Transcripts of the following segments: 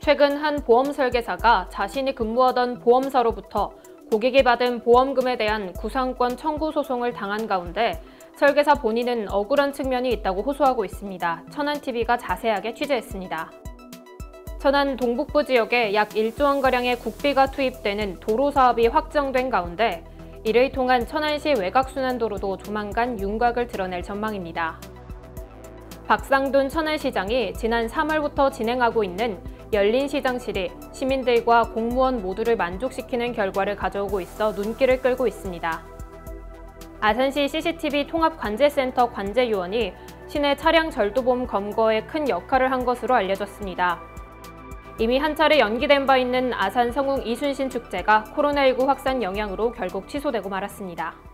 최근 한 보험 설계사가 자신이 근무하던 보험사로부터 고객이 받은 보험금에 대한 구상권 청구 소송을 당한 가운데 설계사 본인은 억울한 측면이 있다고 호소하고 있습니다. 천안TV가 자세하게 취재했습니다. 천안 동북부 지역에 약 1조 원가량의 국비가 투입되는 도로 사업이 확정된 가운데 이를 통한 천안시 외곽순환도로도 조만간 윤곽을 드러낼 전망입니다. 박상돈 천안시장이 지난 3월부터 진행하고 있는 열린 시장실이 시민들과 공무원 모두를 만족시키는 결과를 가져오고 있어 눈길을 끌고 있습니다. 아산시 CCTV 통합관제센터 관제요원이 시내 차량 절도범 검거에 큰 역할을 한 것으로 알려졌습니다. 이미 한 차례 연기된 바 있는 아산 성웅 이순신 축제가 코로나19 확산 영향으로 결국 취소되고 말았습니다.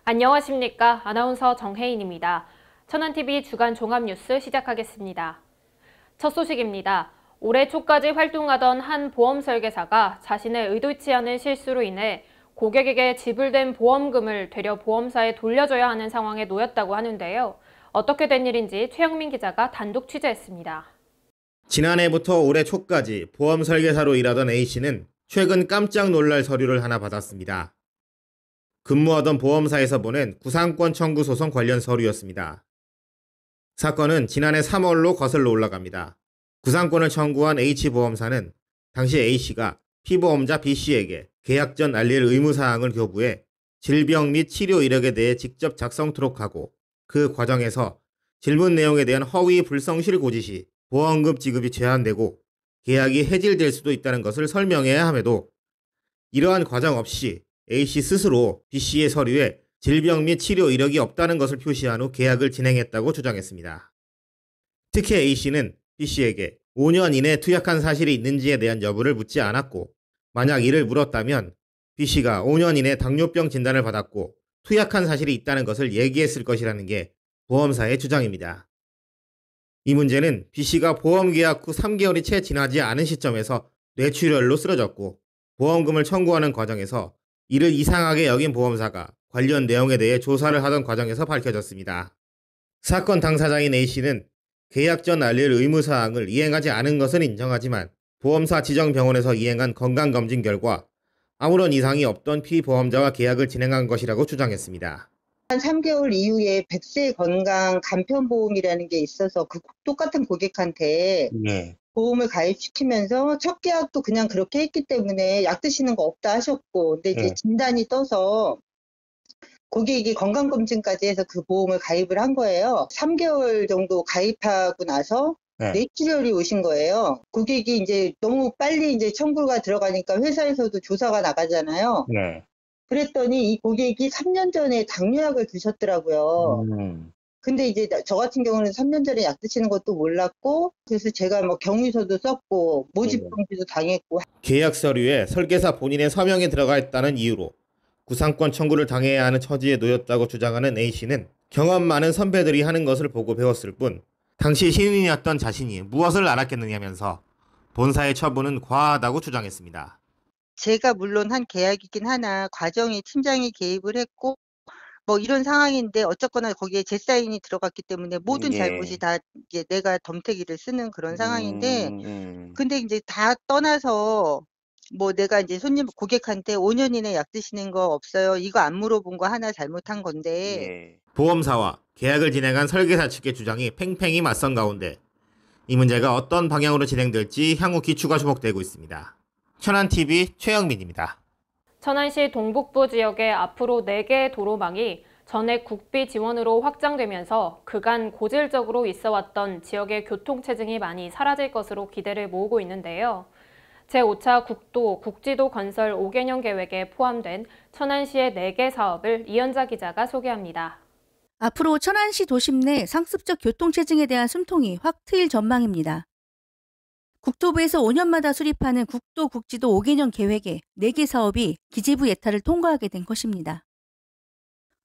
안녕하십니까. 아나운서 정혜인입니다. 천안TV 주간 종합뉴스 시작하겠습니다. 첫 소식입니다. 올해 초까지 활동하던 한 보험 설계사가 자신의 의도치 않은 실수로 인해 고객에게 지불된 보험금을 되려 보험사에 돌려줘야 하는 상황에 놓였다고 하는데요. 어떻게 된 일인지 최영민 기자가 단독 취재했습니다. 지난해부터 올해 초까지 보험 설계사로 일하던 A씨는 최근 깜짝 놀랄 서류를 하나 받았습니다. 근무하던 보험사에서 보낸 구상권 청구 소송 관련 서류였습니다. 사건은 지난해 3월로 거슬러 올라갑니다. 구상권을 청구한 H보험사는 당시 A씨가 피보험자 B씨에게 계약 전 알릴 의무사항을 교부해 질병 및 치료 이력에 대해 직접 작성토록 하고 그 과정에서 질문 내용에 대한 허위 불성실 고지 시 보험금 지급이 제한되고 계약이 해지될 수도 있다는 것을 설명해야 함에도 이러한 과정 없이 A씨 스스로 B씨의 서류에 질병 및 치료 이력이 없다는 것을 표시한 후 계약을 진행했다고 주장했습니다. 특히 A씨는 B씨에게 5년 이내 투약한 사실이 있는지에 대한 여부를 묻지 않았고 만약 이를 물었다면 B씨가 5년 이내 당뇨병 진단을 받았고 투약한 사실이 있다는 것을 얘기했을 것이라는 게 보험사의 주장입니다. 이 문제는 B씨가 보험 계약 후 3개월이 채 지나지 않은 시점에서 뇌출혈로 쓰러졌고 보험금을 청구하는 과정에서 이를 이상하게 여긴 보험사가 관련 내용에 대해 조사를 하던 과정에서 밝혀졌습니다. 사건 당사자인 A씨는 계약 전 알릴 의무사항을 이행하지 않은 것은 인정하지만 보험사 지정 병원에서 이행한 건강검진 결과 아무런 이상이 없던 피보험자와 계약을 진행한 것이라고 주장했습니다. 한 3개월 이후에 100세 건강 간편보험이라는 게 있어서 그 똑같은 고객한테 보험을 가입시키면서 첫 계약도 그냥 그렇게 했기 때문에 약 드시는 거 없다 하셨고, 근데 이제 진단이 떠서 고객이 건강검진까지 해서 그 보험을 가입을 한 거예요. 3개월 정도 가입하고 나서 뇌출혈이 오신 거예요. 고객이 이제 너무 빨리 이제 청구가 들어가니까 회사에서도 조사가 나가잖아요. 그랬더니 이 고객이 3년 전에 당뇨약을 드셨더라고요. 근데 이제 저 같은 경우는 3년 전에 약 드시는 것도 몰랐고, 그래서 제가 뭐 경위서도 썼고 모집 공지도 당했고. 계약 서류에 설계사 본인의 서명이 들어가 있다는 이유로 구상권 청구를 당해야 하는 처지에 놓였다고 주장하는 A씨는 경험 많은 선배들이 하는 것을 보고 배웠을 뿐 당시 신인이었던 자신이 무엇을 알았겠느냐면서 본사의 처분은 과하다고 주장했습니다. 제가 물론 한 계약이긴 하나 과정에 팀장이 개입을 했고 뭐 이런 상황인데 어쨌거나 거기에 제 사인이 들어갔기 때문에 모든 잘못이 다 이게 내가 덤태기를 쓰는 그런 상황인데 근데 이제 다 떠나서 뭐 내가 이제 손님 고객한테 5년 이내 약 드시는 거 없어요. 이거 안 물어본 거 하나 잘못한 건데. 보험사와 계약을 진행한 설계사 측의 주장이 팽팽히 맞선 가운데 이 문제가 어떤 방향으로 진행될지 향후 기추가 주목되고 있습니다. 천안TV 최영민입니다. 천안시 동북부 지역에 앞으로 4개의 도로망이 전액 국비 지원으로 확장되면서 그간 고질적으로 있어왔던 지역의 교통체증이 많이 사라질 것으로 기대를 모으고 있는데요. 제5차 국도, 국지도 건설 5개년 계획에 포함된 천안시의 4개 사업을 이현자 기자가 소개합니다. 앞으로 천안시 도심 내 상습적 교통체증에 대한 숨통이 확 트일 전망입니다. 국토부에서 5년마다 수립하는 국도 국지도 5개년 계획에 4개 사업이 기재부 예타를 통과하게 된 것입니다.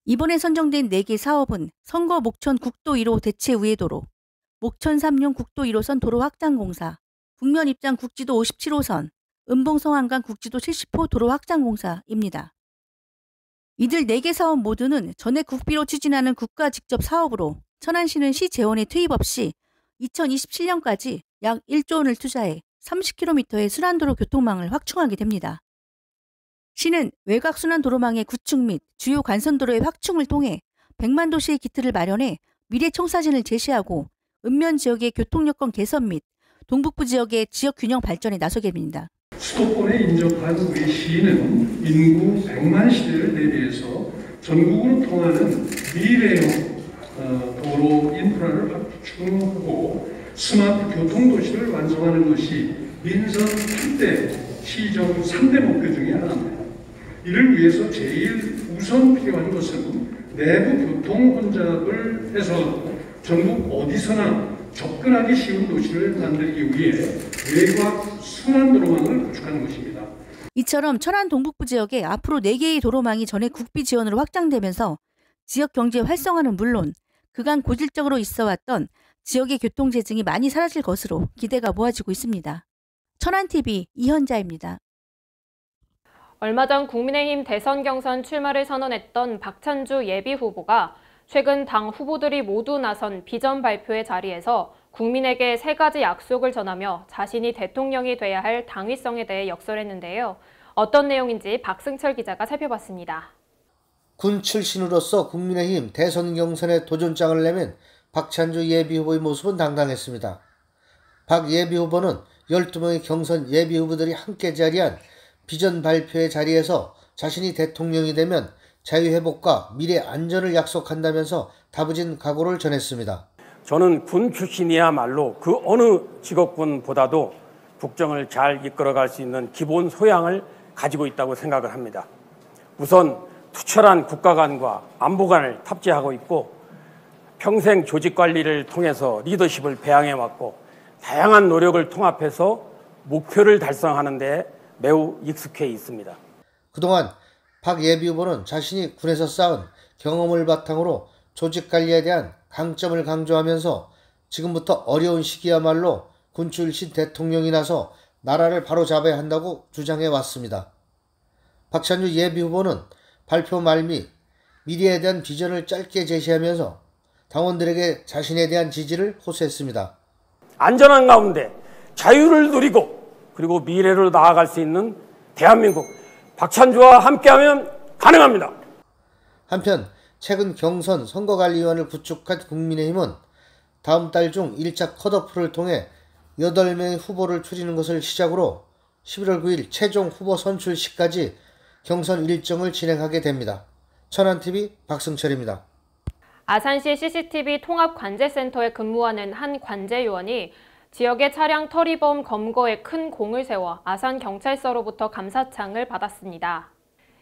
이번에 선정된 4개 사업은 선거 목천 국도 1호 대체 우회도로, 목천 삼룡 국도 1호선 도로 확장공사, 북면 입장 국지도 57호선, 은봉 성안간 국지도 70호 도로 확장공사입니다. 이들 4개 사업 모두는 전액 국비로 추진하는 국가 직접 사업으로 천안시는 시 재원의 투입 없이 2027년까지 약 1조 원을 투자해 30km의 순환도로 교통망을 확충하게 됩니다. 시는 외곽 순환도로망의 구축 및 주요 간선도로의 확충을 통해 100만 도시의 기틀을 마련해 미래 청사진을 제시하고 읍면 지역의 교통여건 개선 및 동북부 지역의 지역 균형 발전에 나서게 됩니다. 수도권에 인접한 우리 시는 인구 100만 시대를 대비해서 전국으로 통하는 미래형 도로 인프라를 확충하고 스마트 교통도시를 완성하는 것이 민선 1대 시정 3대 목표 중에 하나입니다. 이를 위해서 제일 우선 필요한 것은 내부 교통 혼잡을 해서 전국 어디서나 접근하기 쉬운 도시를 만들기 위해 외곽 순환도로망을 구축하는 것입니다. 이처럼 천안 동북부 지역에 앞으로 4개의 도로망이 전액 국비 지원으로 확장되면서 지역 경제 활성화는 물론 그간 고질적으로 있어왔던 지역의 교통체증이 많이 사라질 것으로 기대가 모아지고 있습니다. 천안TV 이현자입니다. 얼마 전 국민의힘 대선 경선 출마를 선언했던 박찬주 예비후보가 최근 당 후보들이 모두 나선 비전 발표회 자리에서 국민에게 3가지 약속을 전하며 자신이 대통령이 돼야 할 당위성에 대해 역설했는데요. 어떤 내용인지 박승철 기자가 살펴봤습니다. 군 출신으로서 국민의힘 대선 경선에 도전장을 내민 박찬주 예비후보의 모습은 당당했습니다. 박 예비후보는 12명의 경선 예비후보들이 함께 자리한 비전 발표회 자리에서 자신이 대통령이 되면 자유회복과 미래 안전을 약속한다면서 다부진 각오를 전했습니다. 저는 군 출신이야말로 그 어느 직업군보다도 국정을 잘 이끌어갈 수 있는 기본 소양을 가지고 있다고 생각을 합니다. 우선 투철한 국가관과 안보관을 탑재하고 있고 평생 조직관리를 통해서 리더십을 배양해왔고 다양한 노력을 통합해서 목표를 달성하는 데 매우 익숙해 있습니다. 그동안 박 예비후보는 자신이 군에서 쌓은 경험을 바탕으로 조직관리에 대한 강점을 강조하면서 지금부터 어려운 시기야말로 군 출신 대통령이 나서 나라를 바로잡아야 한다고 주장해왔습니다. 박찬주 예비후보는 발표 말미 미래에 대한 비전을 짧게 제시하면서 당원들에게 자신에 대한 지지를 호소했습니다. 안전한 가운데 자유를 누리고 그리고 미래로 나아갈 수 있는 대한민국 박찬주와 함께하면 가능합니다. 한편 최근 경선 선거관리위원회를 구축한 국민의힘은 다음 달 중 1차 컷오프를 통해 8명의 후보를 추리는 것을 시작으로 11월 9일 최종 후보 선출시까지 경선 일정을 진행하게 됩니다. 천안TV 박승철입니다. 아산시 CCTV 통합관제센터에 근무하는 한 관제요원이 지역의 차량 터리범 검거에 큰 공을 세워 아산경찰서로부터 감사장을 받았습니다.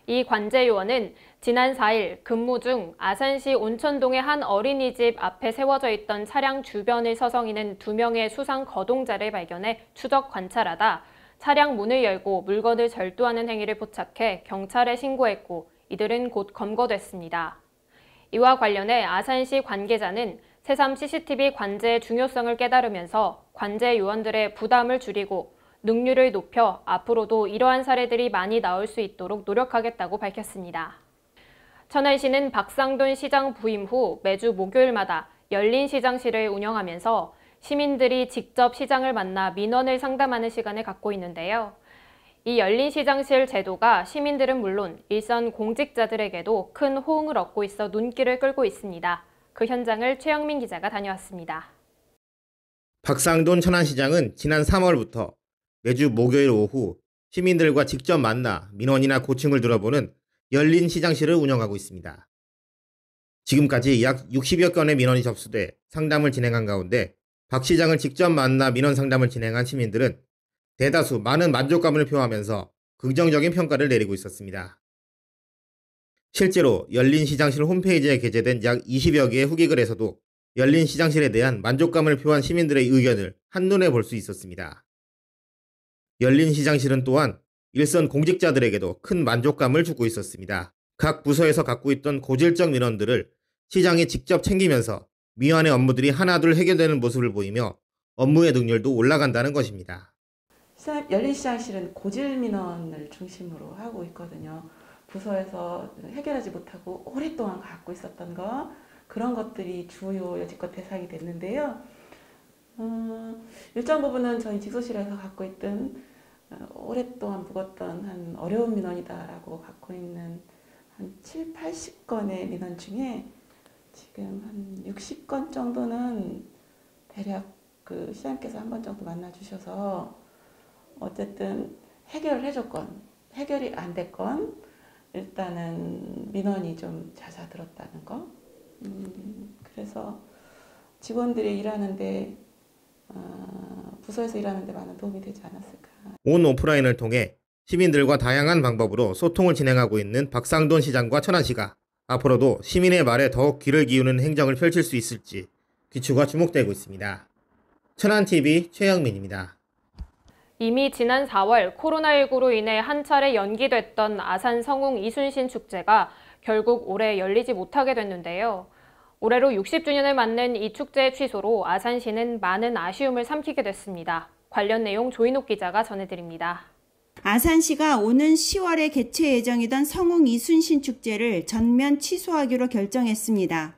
이 관제요원은 지난 4일 근무 중 아산시 온천동의 한 어린이집 앞에 세워져 있던 차량 주변을 서성이는 2명의 수상 거동자를 발견해 추적 관찰하다 차량 문을 열고 물건을 절도하는 행위를 포착해 경찰에 신고했고 이들은 곧 검거됐습니다. 이와 관련해 아산시 관계자는 새삼 CCTV 관제의 중요성을 깨달으면서 관제 요원들의 부담을 줄이고 능률을 높여 앞으로도 이러한 사례들이 많이 나올 수 있도록 노력하겠다고 밝혔습니다. 천안시는 박상돈 시장 부임 후 매주 목요일마다 열린 시장실을 운영하면서 시민들이 직접 시장을 만나 민원을 상담하는 시간을 갖고 있는데요. 이 열린 시장실 제도가 시민들은 물론 일선 공직자들에게도 큰 호응을 얻고 있어 눈길을 끌고 있습니다. 그 현장을 최영민 기자가 다녀왔습니다. 박상돈 천안시장은 지난 3월부터 매주 목요일 오후 시민들과 직접 만나 민원이나 고충을 들어보는 열린 시장실을 운영하고 있습니다. 지금까지 약 60여 건의 민원이 접수돼 상담을 진행한 가운데 박 시장을 직접 만나 민원 상담을 진행한 시민들은 대다수 많은 만족감을 표하면서 긍정적인 평가를 내리고 있었습니다. 실제로 열린시장실 홈페이지에 게재된 약 20여 개의 후기글에서도 열린시장실에 대한 만족감을 표한 시민들의 의견을 한눈에 볼 수 있었습니다. 열린시장실은 또한 일선 공직자들에게도 큰 만족감을 주고 있었습니다. 각 부서에서 갖고 있던 고질적 민원들을 시장이 직접 챙기면서 미완의 업무들이 하나둘 해결되는 모습을 보이며 업무의 능률도 올라간다는 것입니다. 열린시장실은 고질 민원을 중심으로 하고 있거든요. 부서에서 해결하지 못하고 오랫동안 갖고 있었던 거, 그런 것들이 주요 여지껏 대상이 됐는데요. 일정 부분은 저희 직소실에서 갖고 있던 오랫동안 묵었던 한 어려운 민원이다라고 갖고 있는 한 7, 80건의 민원 중에 지금 한 60건 정도는 대략 그 시장님께서 한 번 정도 만나 주셔서 어쨌든 해결을 해줬건 해결이 안 됐건 일단은 민원이 좀 잦아들었다는 거. 그래서 직원들이 일하는데 부서에서 일하는데 많은 도움이 되지 않았을까. 온 오프라인을 통해 시민들과 다양한 방법으로 소통을 진행하고 있는 박상돈 시장과 천안시가 앞으로도 시민의 말에 더욱 귀를 기우는 행정을 펼칠 수 있을지 귀추가 주목되고 있습니다. 천안TV 최영민입니다. 이미 지난 4월 코로나19로 인해 한 차례 연기됐던 아산 성웅 이순신 축제가 결국 올해 열리지 못하게 됐는데요. 올해로 60주년을 맞는 이 축제의 취소로 아산시는 많은 아쉬움을 삼키게 됐습니다. 관련 내용 조인옥 기자가 전해드립니다. 아산시가 오는 10월에 개최 예정이던 성웅 이순신 축제를 전면 취소하기로 결정했습니다.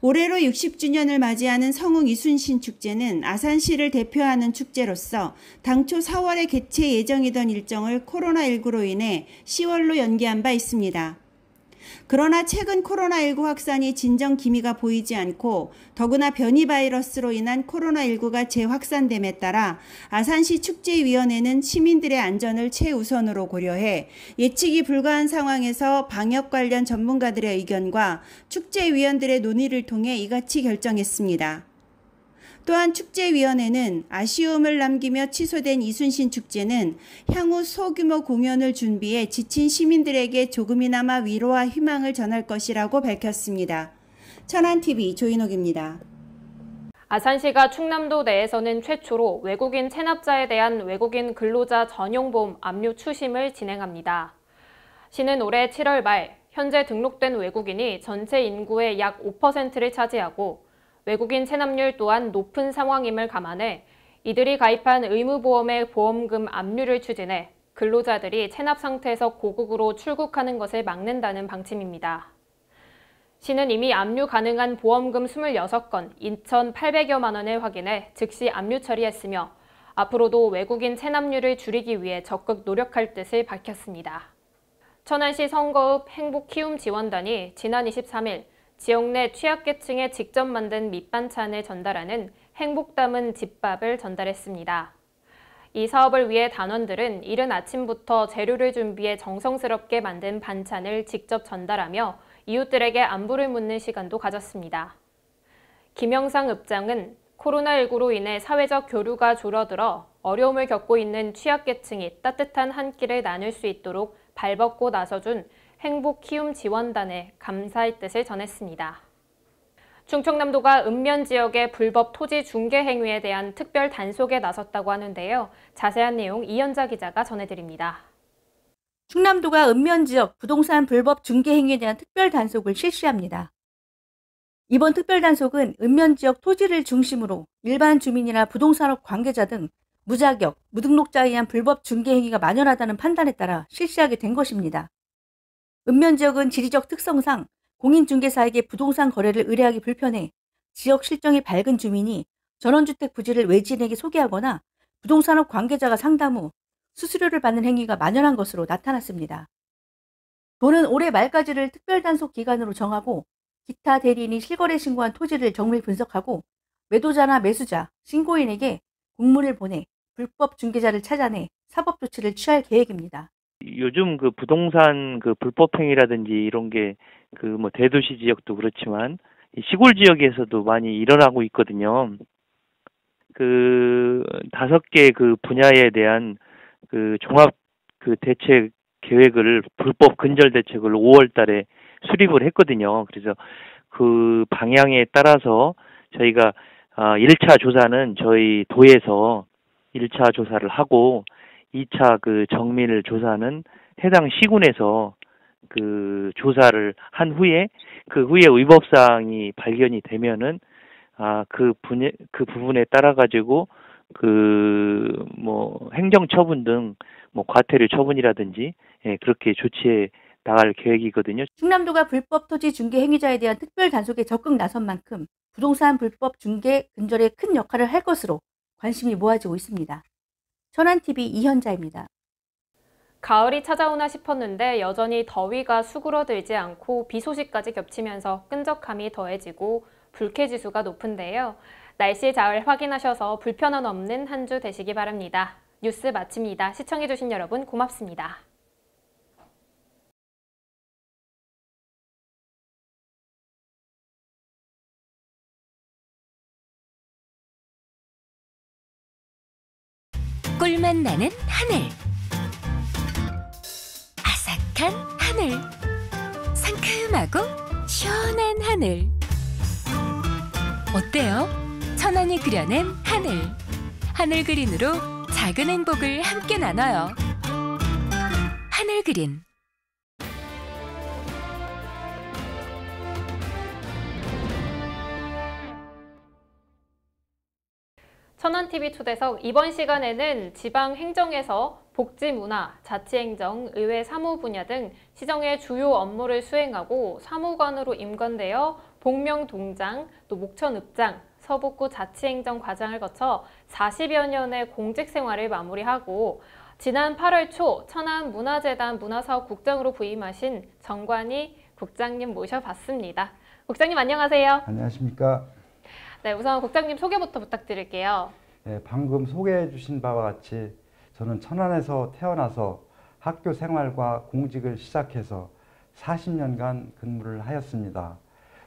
올해로 60주년을 맞이하는 성웅 이순신 축제는 아산시를 대표하는 축제로서 당초 4월에 개최 예정이던 일정을 코로나19로 인해 10월로 연기한 바 있습니다. 그러나 최근 코로나19 확산이 진정 기미가 보이지 않고 더구나 변이 바이러스로 인한 코로나19가 재확산됨에 따라 아산시 축제위원회는 시민들의 안전을 최우선으로 고려해 예측이 불가한 상황에서 방역 관련 전문가들의 의견과 축제위원들의 논의를 통해 이같이 결정했습니다. 또한 축제위원회는 아쉬움을 남기며 취소된 이순신 축제는 향후 소규모 공연을 준비해 지친 시민들에게 조금이나마 위로와 희망을 전할 것이라고 밝혔습니다. 천안TV 조인옥입니다. 아산시가 충남도 내에서는 최초로 외국인 체납자에 대한 외국인 근로자 전용보험 압류 추심을 진행합니다. 시는 올해 7월 말 현재 등록된 외국인이 전체 인구의 약 5%를 차지하고 외국인 체납률 또한 높은 상황임을 감안해 이들이 가입한 의무보험의 보험금 압류를 추진해 근로자들이 체납 상태에서 고국으로 출국하는 것을 막는다는 방침입니다. 시는 이미 압류 가능한 보험금 26건 2,800여만 원을 확인해 즉시 압류 처리했으며 앞으로도 외국인 체납률을 줄이기 위해 적극 노력할 뜻을 밝혔습니다. 천안시 선거읍 행복키움지원단이 지난 23일 지역 내 취약계층에 직접 만든 밑반찬을 전달하는 행복 담은 집밥을 전달했습니다. 이 사업을 위해 단원들은 이른 아침부터 재료를 준비해 정성스럽게 만든 반찬을 직접 전달하며 이웃들에게 안부를 묻는 시간도 가졌습니다. 김영상 읍장은 코로나19로 인해 사회적 교류가 줄어들어 어려움을 겪고 있는 취약계층이 따뜻한 한 끼를 나눌 수 있도록 발벗고 나서준 행복키움지원단에 감사의 뜻을 전했습니다. 충청남도가 읍면 지역의 불법 토지 중개 행위에 대한 특별 단속에 나섰다고 하는데요. 자세한 내용 이현자 기자가 전해드립니다. 충남도가 읍면 지역 부동산 불법 중개 행위에 대한 특별 단속을 실시합니다. 이번 특별 단속은 읍면 지역 토지를 중심으로 일반 주민이나 부동산업 관계자 등 무자격, 무등록자에 의한 불법 중개 행위가 만연하다는 판단에 따라 실시하게 된 것입니다. 읍면 지역은 지리적 특성상 공인중개사에게 부동산 거래를 의뢰하기 불편해 지역 실정이 밝은 주민이 전원주택 부지를 외지인에게 소개하거나 부동산업 관계자가 상담 후 수수료를 받는 행위가 만연한 것으로 나타났습니다. 도는 올해 말까지를 특별단속 기간으로 정하고 기타 대리인이 실거래 신고한 토지를 정밀 분석하고 매도자나 매수자, 신고인에게 공문을 보내 불법 중개자를 찾아내 사법 조치를 취할 계획입니다. 요즘 그 부동산 그 불법행위라든지 이런 게 그 뭐 대도시 지역도 그렇지만 시골 지역에서도 많이 일어나고 있거든요. 그 5개 그 분야에 대한 그 종합 그 대책 계획을 불법 근절 대책을 5월 달에 수립을 했거든요. 그래서 그 방향에 따라서 저희가 1차 조사는 저희 도에서 1차 조사를 하고 2차 그 정밀 조사는 해당 시군에서 그 조사를 한 후에 그 후에 위법사항이 발견이 되면은 그 부분에 따라 가지고 그 뭐 행정 처분 등 뭐 과태료 처분이라든지 그렇게 조치해 나갈 계획이거든요. 충남도가 불법 토지 중개 행위자에 대한 특별 단속에 적극 나선 만큼 부동산 불법 중개 근절에 큰 역할을 할 것으로 관심이 모아지고 있습니다. 천안TV 이현자입니다. 가을이 찾아오나 싶었는데 여전히 더위가 수그러들지 않고 비 소식까지 겹치면서 끈적함이 더해지고 불쾌지수가 높은데요. 날씨 잘 확인하셔서 불편함 없는 한 주 되시기 바랍니다. 뉴스 마칩니다. 시청해주신 여러분 고맙습니다. 꿀맛 나는 하늘, 아삭한 하늘, 상큼하고 시원한 하늘. 어때요? 천안이 그려낸 하늘. 하늘 그린으로 작은 행복을 함께 나눠요. 하늘 그린. 천안TV 초대석 이번 시간에는 지방행정에서 복지문화, 자치행정, 의회 사무 분야 등 시정의 주요 업무를 수행하고 사무관으로 임관되어 복명동장, 또 목천읍장, 서북구 자치행정 과장을 거쳐 40여 년의 공직 생활을 마무리하고 지난 8월 초 천안문화재단 문화사업국장으로 부임하신 정관희 국장님 모셔봤습니다. 국장님 안녕하세요. 안녕하십니까. 네, 우선 국장님 소개부터 부탁드릴게요. 네, 방금 소개해 주신 바와 같이 저는 천안에서 태어나서 학교 생활과 공직을 시작해서 40년간 근무를 하였습니다.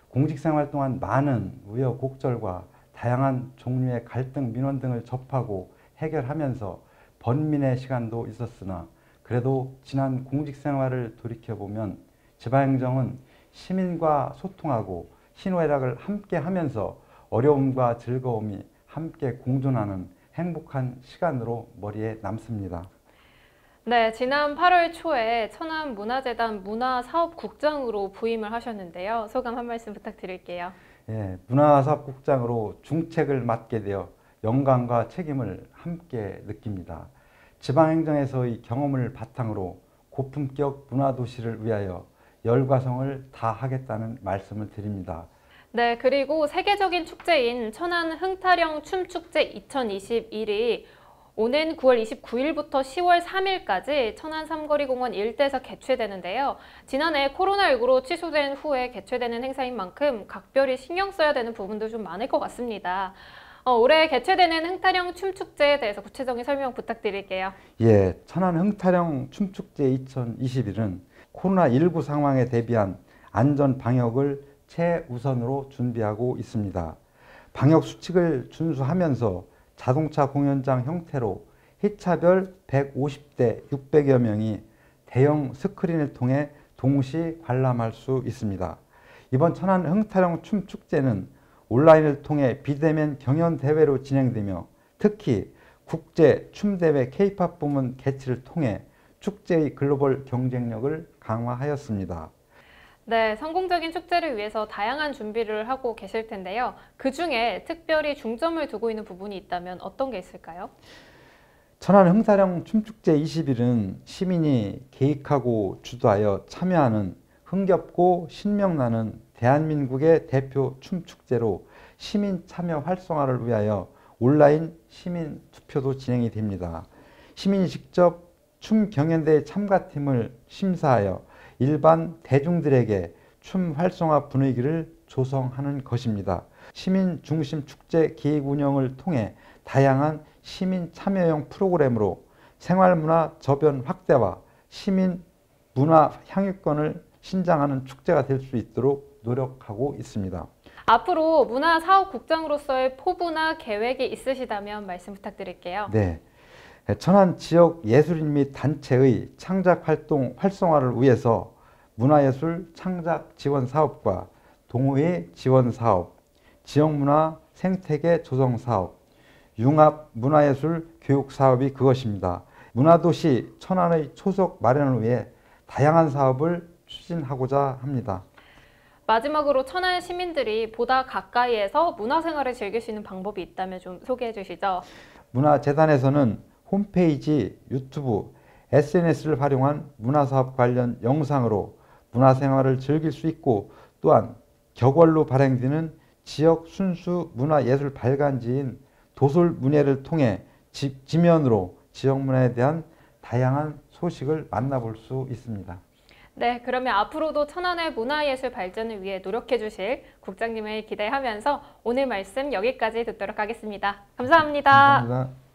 공직 생활 동안 많은 우여곡절과 다양한 종류의 갈등 민원 등을 접하고 해결하면서 번민의 시간도 있었으나 그래도 지난 공직 생활을 돌이켜보면 지방행정은 시민과 소통하고 희노애락을 함께 하면서 어려움과 즐거움이 함께 공존하는 행복한 시간으로 머리에 남습니다. 네, 지난 8월 초에 천안문화재단 문화사업국장으로 부임을 하셨는데요. 소감 한 말씀 부탁드릴게요. 예, 문화사업국장으로 중책을 맡게 되어 영광과 책임을 함께 느낍니다. 지방행정에서의 경험을 바탕으로 고품격 문화도시를 위하여 열과성을 다하겠다는 말씀을 드립니다. 네, 그리고 세계적인 축제인 천안 흥타령 춤축제 2021이 오는 9월 29일부터 10월 3일까지 천안 삼거리공원 일대에서 개최되는데요. 지난해 코로나19로 취소된 후에 개최되는 행사인 만큼 각별히 신경 써야 되는 부분도 좀 많을 것 같습니다. 올해 개최되는 흥타령 춤축제에 대해서 구체적인 설명 부탁드릴게요. 예, 천안 흥타령 춤축제 2021은 코로나19 상황에 대비한 안전 방역을 최우선으로 준비하고 있습니다. 방역 수칙을 준수하면서 자동차 공연장 형태로 희차별 150대 600여 명이 대형 스크린을 통해 동시 관람할 수 있습니다. 이번 천안 흥타령 춤축제는 온라인을 통해 비대면 경연대회로 진행되며 특히 국제 춤대회 K-POP 부문 개최를 통해 축제의 글로벌 경쟁력을 강화하였습니다. 네, 성공적인 축제를 위해서 다양한 준비를 하고 계실 텐데요. 그중에 특별히 중점을 두고 있는 부분이 있다면 어떤 게 있을까요? 천안 흥타령 춤축제 20일은 시민이 계획하고 주도하여 참여하는 흥겹고 신명나는 대한민국의 대표 춤축제로 시민 참여 활성화를 위하여 온라인 시민 투표도 진행이 됩니다. 시민이 직접 춤 경연대회 참가팀을 심사하여 일반 대중들에게 춤 활성화 분위기를 조성하는 것입니다. 시민 중심 축제 기획 운영을 통해 다양한 시민 참여형 프로그램으로 생활문화 저변 확대와 시민 문화 향유권을 신장하는 축제가 될 수 있도록 노력하고 있습니다. 앞으로 문화사업국장으로서의 포부나 계획이 있으시다면 말씀 부탁드릴게요. 네, 천안 지역 예술인 및 단체의 창작 활동 활성화를 위해서 문화예술 창작 지원 사업과 동호회 지원 사업, 지역문화 생태계 조성 사업, 융합 문화예술 교육 사업이 그것입니다. 문화도시 천안의 초석 마련을 위해 다양한 사업을 추진하고자 합니다. 마지막으로 천안 시민들이 보다 가까이에서 문화생활을 즐길 수 있는 방법이 있다면 좀 소개해 주시죠. 문화재단에서는 홈페이지, 유튜브, SNS를 활용한 문화사업 관련 영상으로 문화생활을 즐길 수 있고, 또한 격월로 발행되는 지역 순수 문화예술 발간지인 도솔문예를 통해 지면으로 지역문화에 대한 다양한 소식을 만나볼 수 있습니다. 네, 그러면 앞으로도 천안의 문화예술 발전을 위해 노력해 주실 국장님을 기대하면서 오늘 말씀 여기까지 듣도록 하겠습니다. 감사합니다. 감사합니다.